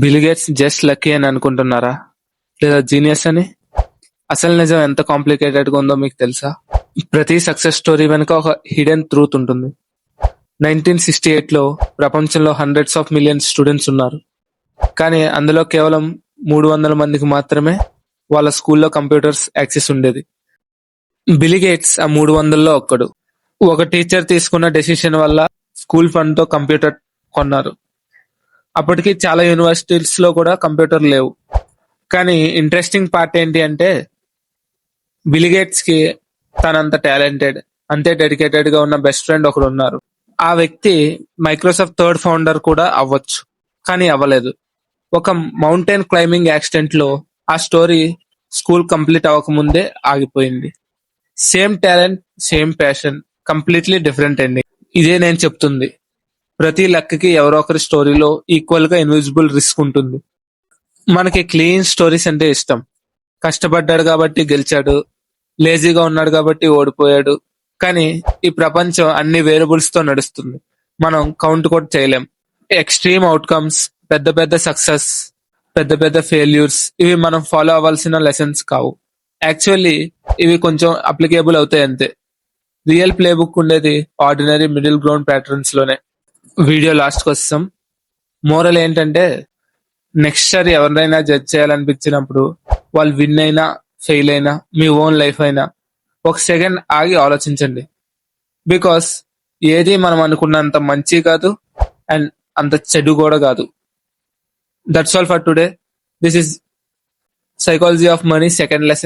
Bill gates just lucky అని అనుకుంటున్నారా, లేదా జీనియస్ అని? అసలు నిజం ఎంత కాంప్లికేటెడ్ గా ఉందో మీకు తెలుసా? ప్రతి సక్సెస్ స్టోరీ వెనుక ఒక హిడెన్ ట్రూత్ ఉంటుంది. 1968లో ప్రపంచంలో హండ్రెడ్స్ ఆఫ్ మిలియన్స్ స్టూడెంట్స్ ఉన్నారు, కానీ అందులో కేవలం 300 మందికి మాత్రమే వాళ్ళ స్కూల్లో కంప్యూటర్స్ యాక్సెస్ ఉండేది. బిల్ గేట్స్ ఆ 300లో ఒక్కడు. ఒక టీచర్ తీసుకున్న డెసిషన్ వల్ల స్కూల్ ఫండ్ తో కంప్యూటర్ కొన్నారు. అప్పటికి చాలా యూనివర్సిటీస్ లో కూడా కంప్యూటర్ లేవు. కానీ ఇంట్రెస్టింగ్ పార్ట్ ఏంటి అంటే, బిల్ గేట్స్ కి తనంత టాలెంటెడ్, అంతే డెడికేటెడ్ గా ఉన్న బెస్ట్ ఫ్రెండ్ ఒకడు ఉన్నారు. ఆ వ్యక్తి మైక్రోసాఫ్ట్ థర్డ్ ఫౌండర్ కూడా అవ్వచ్చు, కానీ అవ్వలేదు. ఒక మౌంటైన్ క్లైంబింగ్ యాక్సిడెంట్ లో ఆ స్టోరీ స్కూల్ కంప్లీట్ అవ్వకముందే ఆగిపోయింది. Same talent, same passion, completely different ending. ఇదే నేను చెప్తుంది. ప్రతి లక్కి ఎవరో ఒకరి స్టోరీలో ఈక్వల్ గా ఇన్విజిబుల్ రిస్క్ ఉంటుంది. మనకి క్లీన్ స్టోరీస్ అంటే ఇష్టం. కష్టపడ్డాడు కాబట్టి గెలిచాడు, లేజీగా ఉన్నాడు కాబట్టి ఓడిపోయాడు. కానీ ఈ ప్రపంచం అన్ని వేరియబుల్స్ తో నడుస్తుంది, మనం కౌంట్ కూడా చేయలేం. ఎక్స్ట్రీమ్ అవుట్కమ్స్, పెద్ద పెద్ద సక్సెస్, పెద్ద పెద్ద ఫెయిల్యూర్స్, ఇవి మనం ఫాలో అవ్వాల్సిన లెసన్స్ కావు. యాక్చువల్లీ ఇవి కొంచెం అప్లికేబుల్ అవుతాయి అంతే. రియల్ ప్లే బుక్ ఉండేది ఆర్డినరీ మిడిల్ గ్రౌండ్ ప్యాటర్న్స్ లోనే. వీడియో లాస్ట్ కోసం మోరల్ ఏంటంటే, నెక్స్ట్ సారి ఎవరినైనా జడ్జ్ చేయాలనిపించినప్పుడు, వాళ్ళు విన్ అయినా ఫెయిల్ అయినా, మీ ఓన్ లైఫ్ అయినా, ఒక సెకండ్ ఆగి ఆలోచించండి. బికాస్ ఏది మనం అనుకున్నంత మంచి కాదు, అండ్ అంత చెడు కూడా కాదు. That's all for today. This is psychology of money second lesson.